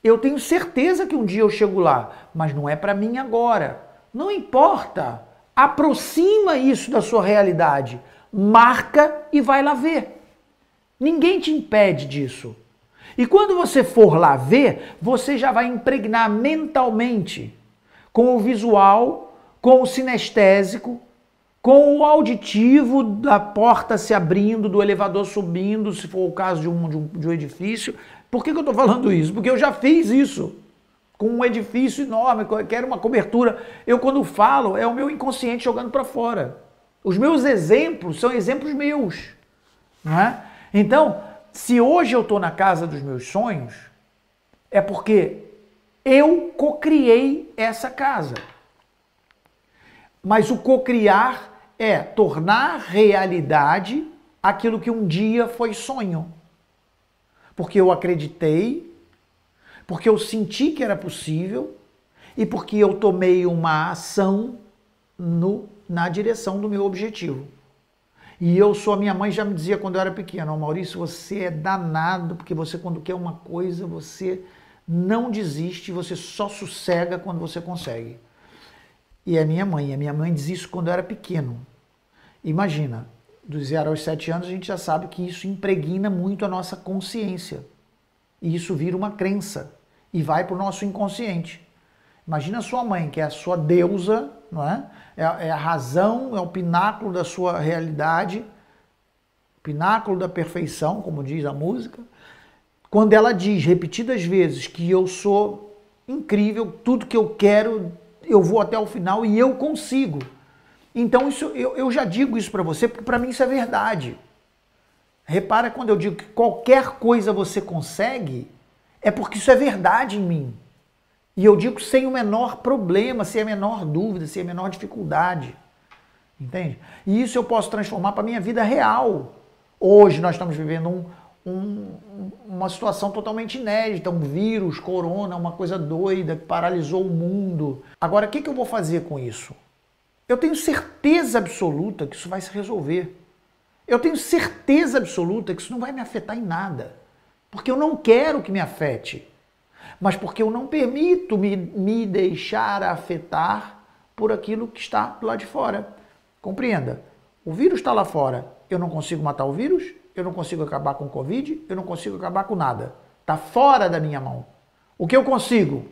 Eu tenho certeza que um dia eu chego lá, mas não é para mim agora. Não importa. Aproxima isso da sua realidade. Marca e vai lá ver. Ninguém te impede disso. E quando você for lá ver, você já vai impregnar mentalmente com o visual, com o sinestésico, com o auditivo da porta se abrindo, do elevador subindo, se for o caso de um edifício. Por que eu estou falando isso? Porque eu já fiz isso com um edifício enorme, que era uma cobertura. Eu, quando falo, é o meu inconsciente jogando para fora. Os meus exemplos são exemplos meus. Não é? Então, se hoje eu estou na casa dos meus sonhos, é porque eu cocriei essa casa. Mas o cocriar é tornar realidade aquilo que um dia foi sonho. Porque eu acreditei, porque eu senti que era possível e porque eu tomei uma ação na direção do meu objetivo. E a minha mãe já me dizia quando eu era pequeno, Maurício, você é danado, porque você quando quer uma coisa, você não desiste, você só sossega quando você consegue. E a minha mãe diz isso quando eu era pequeno. Imagina, dos 0 aos 7 anos a gente já sabe que isso impregna muito a nossa consciência. E isso vira uma crença e vai para o nosso inconsciente. Imagina a sua mãe, que é a sua deusa, não é? É a razão, é o pináculo da sua realidade, pináculo da perfeição, como diz a música. Quando ela diz repetidas vezes que eu sou incrível, tudo que eu quero, eu vou até o final e eu consigo. Então eu já digo isso para você, porque para mim isso é verdade. Repara quando eu digo que qualquer coisa você consegue, é porque isso é verdade em mim. E eu digo sem o menor problema, sem a menor dúvida, sem a menor dificuldade. Entende? E isso eu posso transformar para a minha vida real. Hoje nós estamos vivendo uma situação totalmente inédita, um vírus, corona, uma coisa doida que paralisou o mundo. Agora, o que eu vou fazer com isso? Eu tenho certeza absoluta que isso vai se resolver. Eu tenho certeza absoluta que isso não vai me afetar em nada. Porque eu não quero que me afete. Mas porque eu não permito me deixar afetar por aquilo que está do lado de fora. Compreenda, o vírus está lá fora, eu não consigo matar o vírus, eu não consigo acabar com o Covid, eu não consigo acabar com nada. Está fora da minha mão. O que eu consigo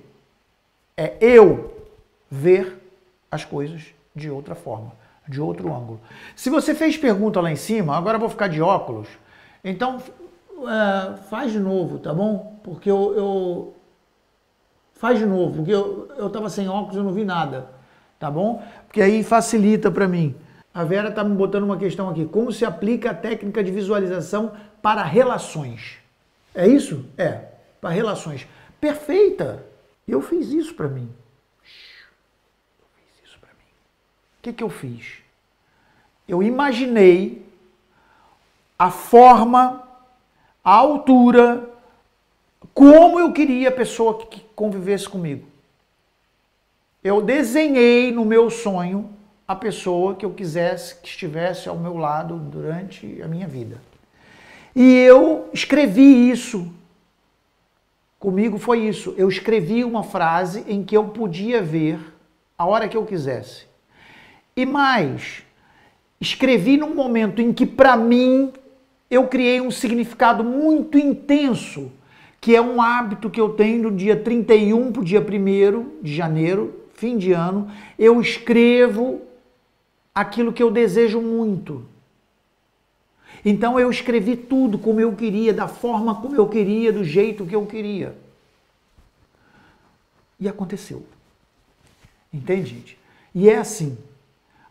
é eu ver as coisas de outra forma, de outro ângulo. Se você fez pergunta lá em cima, agora eu vou ficar de óculos, então faz de novo, tá bom? Porque faz de novo, porque eu estava sem óculos e eu não vi nada, tá bom? Porque aí facilita para mim. A Vera está me botando uma questão aqui. Como se aplica a técnica de visualização para relações? É isso? É, para relações. Perfeita! Eu fiz isso para mim. O que eu fiz? Eu imaginei a forma, a altura, como eu queria a pessoa que convivesse comigo. Eu desenhei no meu sonho a pessoa que eu quisesse que estivesse ao meu lado durante a minha vida. E eu escrevi isso. Comigo foi isso. Eu escrevi uma frase em que eu podia ver a hora que eu quisesse. E mais, escrevi num momento em que, para mim, eu criei um significado muito intenso, que é um hábito que eu tenho do dia 31 para o dia 1º de janeiro, fim de ano, eu escrevo aquilo que eu desejo muito. Então eu escrevi tudo como eu queria, da forma como eu queria, do jeito que eu queria. E aconteceu. Entende, gente? E é assim.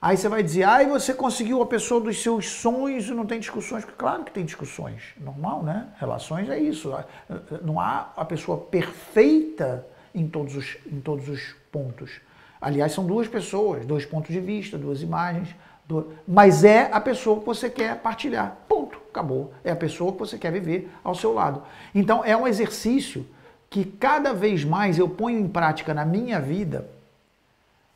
Aí você vai dizer, e você conseguiu a pessoa dos seus sonhos e não tem discussões. Claro que tem discussões, normal, né? Relações é isso. Não há a pessoa perfeita em todos os pontos. Aliás, são duas pessoas, 2 pontos de vista, 2 imagens, mas é a pessoa que você quer partilhar. Ponto, acabou. É a pessoa que você quer viver ao seu lado. Então é um exercício que cada vez mais eu ponho em prática na minha vida,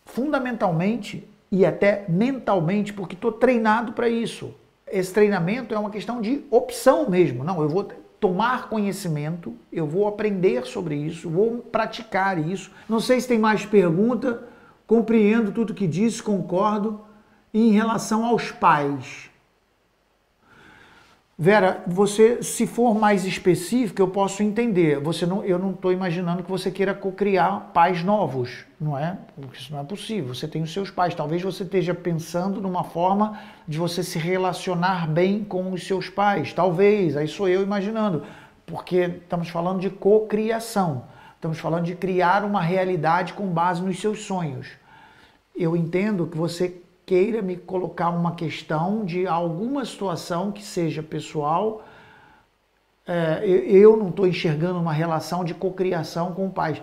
fundamentalmente e até mentalmente, porque estou treinado para isso. Esse treinamento é uma questão de opção mesmo. Não, eu vou tomar conhecimento, eu vou aprender sobre isso, vou praticar isso. Não sei se tem mais pergunta, compreendo tudo que disse, concordo. Em relação aos pais, Vera, você, se for mais específico, eu posso entender. Eu não estou imaginando que você queira cocriar pais novos, não é? Porque isso não é possível. Você tem os seus pais. Talvez você esteja pensando numa forma de você se relacionar bem com os seus pais. Talvez, aí sou eu imaginando. Porque estamos falando de cocriação. Estamos falando de criar uma realidade com base nos seus sonhos. Eu entendo que você queira me colocar uma questão de alguma situação que seja pessoal, eu não estou enxergando uma relação de cocriação com pais.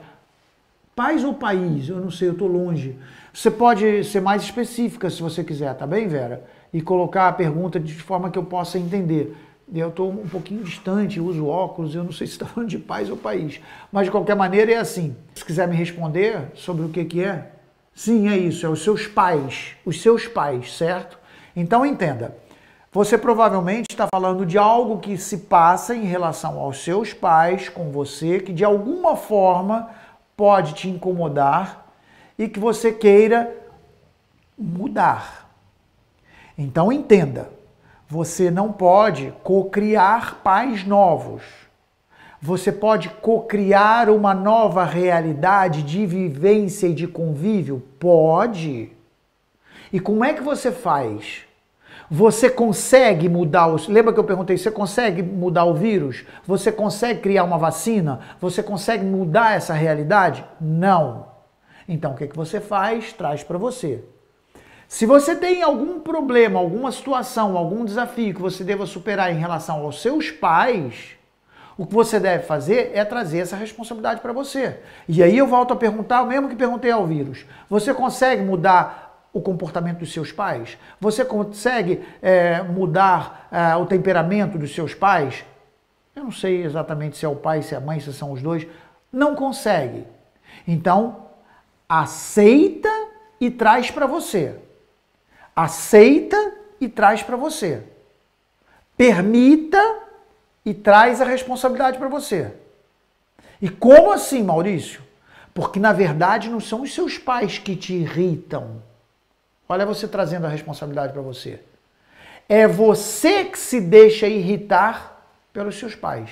Pais ou país? Eu não sei, eu estou longe. Você pode ser mais específica se você quiser, tá bem, Vera? E colocar a pergunta de forma que eu possa entender. Eu estou um pouquinho distante, uso óculos, eu não sei se está falando de pais ou país. Mas de qualquer maneira é assim. Se quiser me responder sobre o que é, sim, é isso, é os seus pais, certo? Então entenda, você provavelmente está falando de algo que se passa em relação aos seus pais com você, que de alguma forma pode te incomodar e que você queira mudar. Então entenda, você não pode cocriar pais novos. Você pode cocriar uma nova realidade de vivência e de convívio? Pode. E como é que você faz? Você consegue mudar Lembra que eu perguntei, você consegue mudar o vírus? Você consegue criar uma vacina? Você consegue mudar essa realidade? Não. Então o que você faz? Traz para você. Se você tem algum problema, alguma situação, algum desafio que você deva superar em relação aos seus pais, o que você deve fazer é trazer essa responsabilidade para você. E aí eu volto a perguntar, o mesmo que perguntei ao vírus. Você consegue mudar o comportamento dos seus pais? Você consegue mudar o temperamento dos seus pais? Eu não sei exatamente se é o pai, se é a mãe, se são os dois. Não consegue. Então, aceita e traz para você. Aceita e traz para você. Permita e traz a responsabilidade para você. E como assim, Maurício? Porque, na verdade, não são os seus pais que te irritam. Olha você trazendo a responsabilidade para você. É você que se deixa irritar pelos seus pais.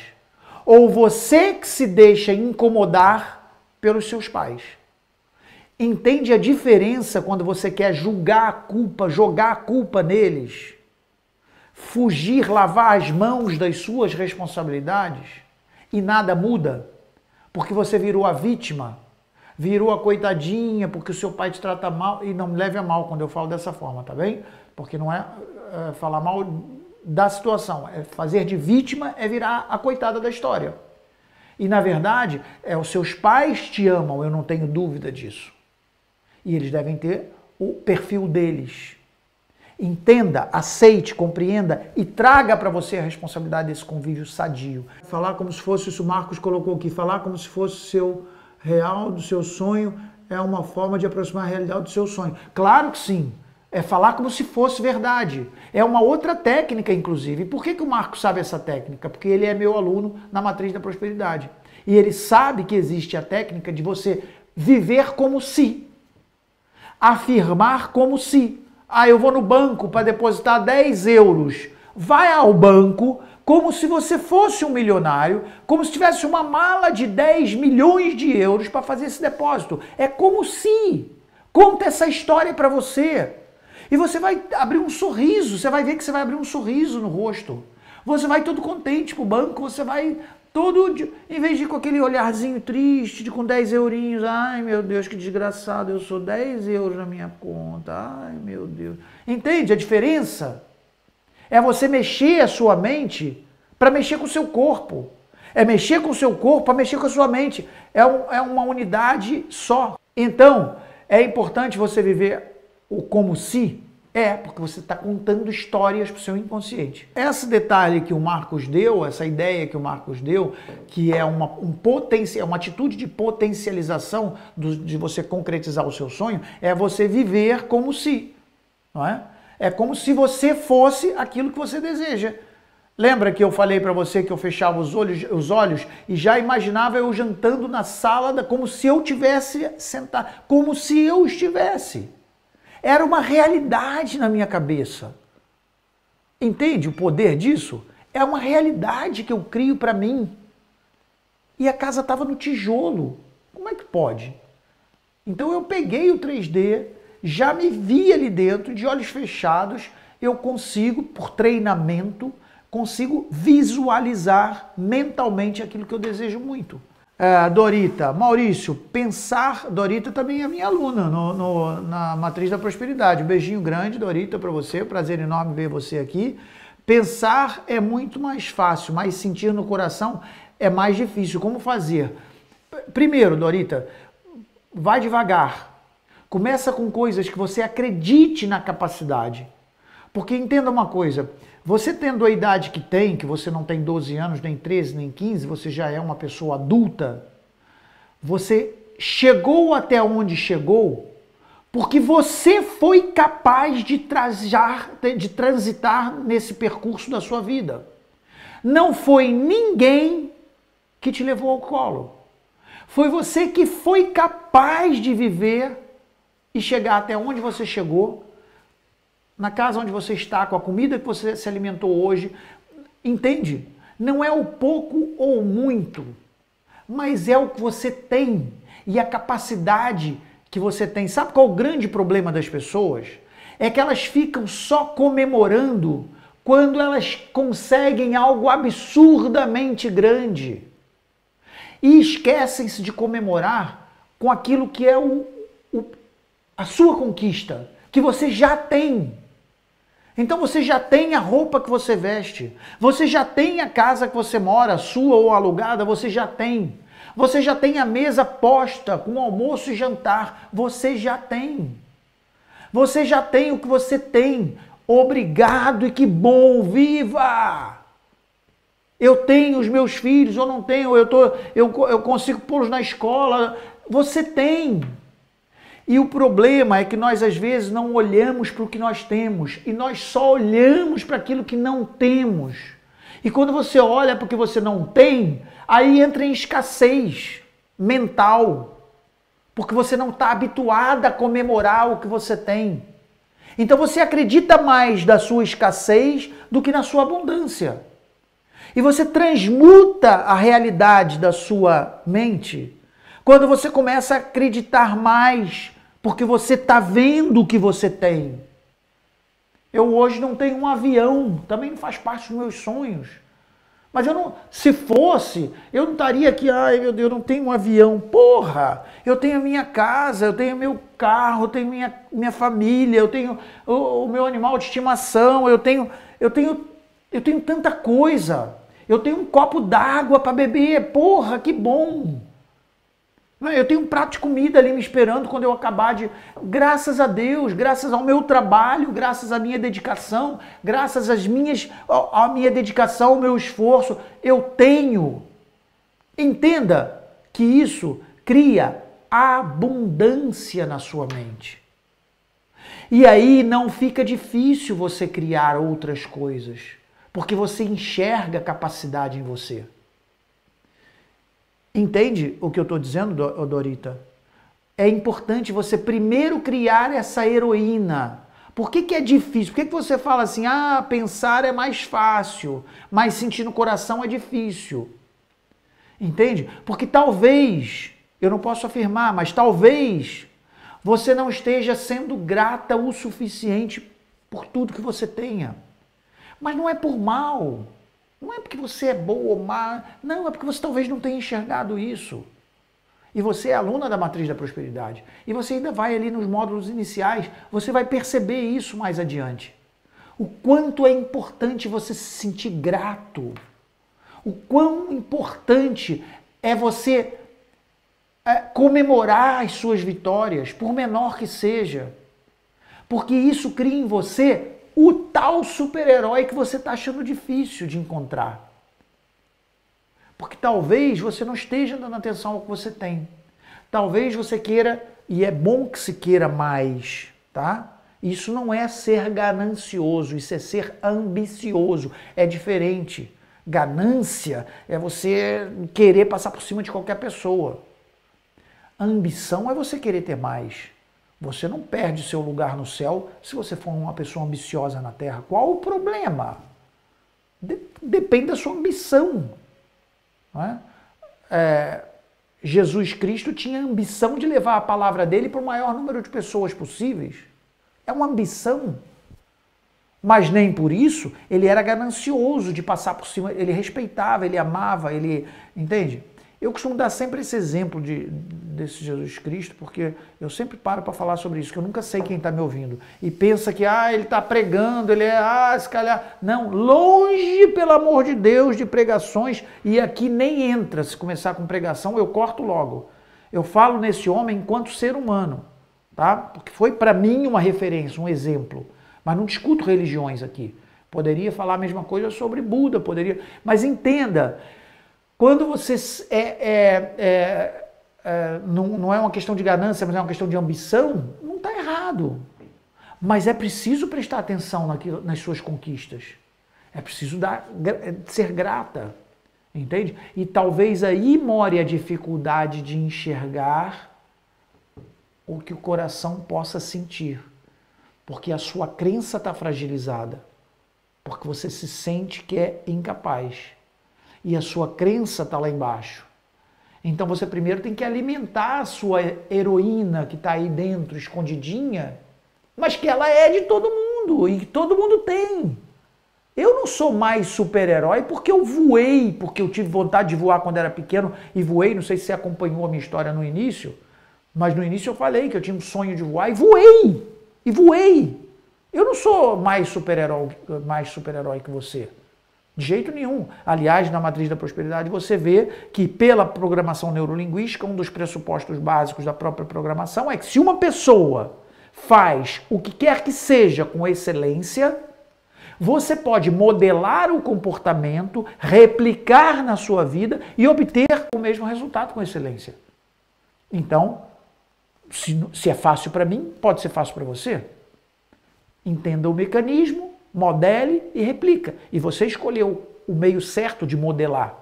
Ou você que se deixa incomodar pelos seus pais. Entende a diferença quando você quer julgar a culpa, jogar a culpa neles? Fugir, lavar as mãos das suas responsabilidades e nada muda, porque você virou a vítima, virou a coitadinha, porque o seu pai te trata mal, e não me leve a mal quando eu falo dessa forma, tá bem? Porque não é falar mal da situação, fazer de vítima é virar a coitada da história. E na verdade, os seus pais te amam, eu não tenho dúvida disso. E eles devem ter o perfil deles. Entenda, aceite, compreenda e traga para você a responsabilidade desse convívio sadio. Falar como se fosse, isso o Marcos colocou aqui, falar como se fosse o seu real, do seu sonho, é uma forma de aproximar a realidade do seu sonho. Claro que sim, é falar como se fosse verdade. É uma outra técnica, inclusive. Por que o Marcos sabe essa técnica? Porque ele é meu aluno na Matriz da Prosperidade. E ele sabe que existe a técnica de você viver como se, afirmar como se. Eu vou no banco para depositar 10 euros. Vai ao banco como se você fosse um milionário, como se tivesse uma mala de 10 milhões de euros para fazer esse depósito. É como se. Conta essa história para você. E você vai abrir um sorriso, você vai ver que você vai abrir um sorriso no rosto. Você vai todo contente pro banco, você vai todo, em vez de ir com aquele olharzinho triste, com 10 eurinhos, ai meu Deus, que desgraçado, eu sou 10 euros na minha conta, ai meu Deus. Entende a diferença? É você mexer a sua mente para mexer com o seu corpo. É mexer com o seu corpo para mexer com a sua mente. É uma unidade só. Então, é importante você viver o como se. É, porque você está contando histórias para o seu inconsciente. Esse detalhe que o Marcos deu, essa ideia que o Marcos deu, que é uma atitude de potencialização de você concretizar o seu sonho, é você viver como se, não é? É como se você fosse aquilo que você deseja. Lembra que eu falei para você que eu fechava os olhos e já imaginava eu jantando na sala como se eu tivesse sentado, como se eu estivesse. Era uma realidade na minha cabeça. Entende o poder disso? É uma realidade que eu crio para mim. E a casa estava no tijolo. Como é que pode? Então eu peguei o 3D, já me vi ali dentro, de olhos fechados, eu consigo, por treinamento, consigo visualizar mentalmente aquilo que eu desejo muito. Dorita, Maurício, Dorita também é minha aluna na Matriz da Prosperidade. Um beijinho grande, Dorita, para você, prazer enorme ver você aqui. Pensar é muito mais fácil, mas sentir no coração é mais difícil. Como fazer? Primeiro, Dorita, vai devagar. Começa com coisas que você acredite na capacidade. Porque entenda uma coisa, você tendo a idade que tem, que você não tem 12 anos, nem 13, nem 15, você já é uma pessoa adulta, você chegou até onde chegou porque você foi capaz de transitar nesse percurso da sua vida. Não foi ninguém que te levou ao colo. Foi você que foi capaz de viver e chegar até onde você chegou, na casa onde você está, com a comida que você se alimentou hoje. Entende? Não é o pouco ou muito, mas é o que você tem e a capacidade que você tem. Sabe qual é o grande problema das pessoas? É que elas ficam só comemorando quando elas conseguem algo absurdamente grande e esquecem-se de comemorar com aquilo que é a sua conquista, que você já tem. Então você já tem a roupa que você veste, você já tem a casa que você mora, sua ou alugada, você já tem. Você já tem a mesa posta com almoço e jantar, você já tem. Você já tem o que você tem. Obrigado e que bom, viva! Eu tenho os meus filhos, eu não tenho, eu consigo pô-los na escola. Você tem. E o problema é que nós às vezes não olhamos para o que nós temos e nós só olhamos para aquilo que não temos. E quando você olha para o que você não tem, aí entra em escassez mental, porque você não está habituado a comemorar o que você tem. Então você acredita mais da sua escassez do que na sua abundância. E você transmuta a realidade da sua mente quando você começa a acreditar mais, porque você está vendo o que você tem. Eu hoje não tenho um avião, também não faz parte dos meus sonhos. Mas eu não, se fosse, eu não estaria aqui, ai meu Deus, eu não tenho um avião. Porra, eu tenho a minha casa, eu tenho meu carro, eu tenho minha família, eu tenho o meu animal de estimação, eu tenho tanta coisa. Eu tenho um copo d'água para beber, porra, que bom. Eu tenho um prato de comida ali me esperando quando eu acabar de... Graças a Deus, graças ao meu trabalho, graças à minha dedicação, graças à minha dedicação, ao meu esforço, eu tenho. Entenda que isso cria abundância na sua mente. E aí não fica difícil você criar outras coisas, porque você enxerga a capacidade em você. Entende o que eu estou dizendo, Dorita? É importante você primeiro criar essa heroína. Por que é difícil? Por que você fala assim, pensar é mais fácil, mas sentir no coração é difícil? Entende? Porque talvez, eu não posso afirmar, mas talvez você não esteja sendo grata o suficiente por tudo que você tenha. Mas não é por mal. Não é porque você é boa ou má, não, é porque você talvez não tenha enxergado isso. E você é aluna da Matriz da Prosperidade. E você ainda vai ali nos módulos iniciais, você vai perceber isso mais adiante. O quanto é importante você se sentir grato. O quão importante é você comemorar as suas vitórias, por menor que seja. Porque isso cria em você o tal super-herói que você está achando difícil de encontrar. Porque talvez você não esteja dando atenção ao que você tem. Talvez você queira, e é bom que se queira mais, tá? Isso não é ser ganancioso, isso é ser ambicioso. É diferente. Ganância é você querer passar por cima de qualquer pessoa. Ambição é você querer ter mais. Você não perde seu lugar no céu se você for uma pessoa ambiciosa na terra. Qual o problema? Depende da sua ambição. Não é? Jesus Cristo tinha a ambição de levar a palavra dele para o maior número de pessoas possíveis. É uma ambição. Mas nem por isso ele era ganancioso de passar por cima. Ele respeitava, ele amava, ele... Entende? Eu costumo dar sempre esse exemplo desse Jesus Cristo, porque eu sempre paro para falar sobre isso, que eu nunca sei quem está me ouvindo. E pensa que, ele está pregando, ele é, se calhar... Não, longe, pelo amor de Deus, de pregações, e aqui nem entra. Se começar com pregação, eu corto logo. Eu falo nesse homem enquanto ser humano, tá? Porque foi para mim uma referência, um exemplo. Mas não discuto religiões aqui. Poderia falar a mesma coisa sobre Buda, poderia... Mas entenda... Quando você não é uma questão de ganância, mas é uma questão de ambição, não está errado. Mas é preciso prestar atenção nas suas conquistas. É preciso ser grata, entende? E talvez aí more a dificuldade de enxergar o que o coração possa sentir. Porque a sua crença está fragilizada. Porque você se sente que é incapaz. E a sua crença está lá embaixo. Então você primeiro tem que alimentar a sua heroína que está aí dentro, escondidinha, mas que ela é de todo mundo e que todo mundo tem. Eu não sou mais super-herói porque eu voei, porque eu tive vontade de voar quando era pequeno e voei. Não sei se você acompanhou a minha história no início, mas no início eu falei que eu tinha um sonho de voar e voei. E voei. Eu não sou mais super-herói que você. De jeito nenhum. Aliás, na Matriz da Prosperidade você vê que pela programação neurolinguística, um dos pressupostos básicos da própria programação é que se uma pessoa faz o que quer que seja com excelência, você pode modelar o comportamento, replicar na sua vida e obter o mesmo resultado com excelência. Então, se é fácil para mim, pode ser fácil para você. Entenda o mecanismo, modele e replica. E você escolheu o meio certo de modelar.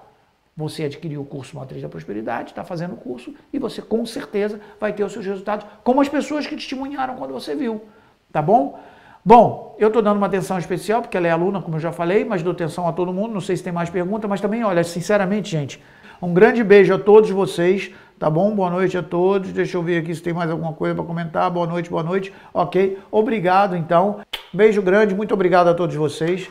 Você adquiriu o curso Matriz da Prosperidade, está fazendo o curso e você com certeza vai ter os seus resultados, como as pessoas que testemunharam quando você viu. Tá bom? Bom, eu estou dando uma atenção especial porque ela é aluna, como eu já falei, mas dou atenção a todo mundo. Não sei se tem mais pergunta, mas também, olha, sinceramente, gente, um grande beijo a todos vocês. Tá bom? Boa noite a todos. Deixa eu ver aqui se tem mais alguma coisa para comentar. Boa noite, boa noite. Ok. Obrigado, então. Beijo grande. Muito obrigado a todos vocês.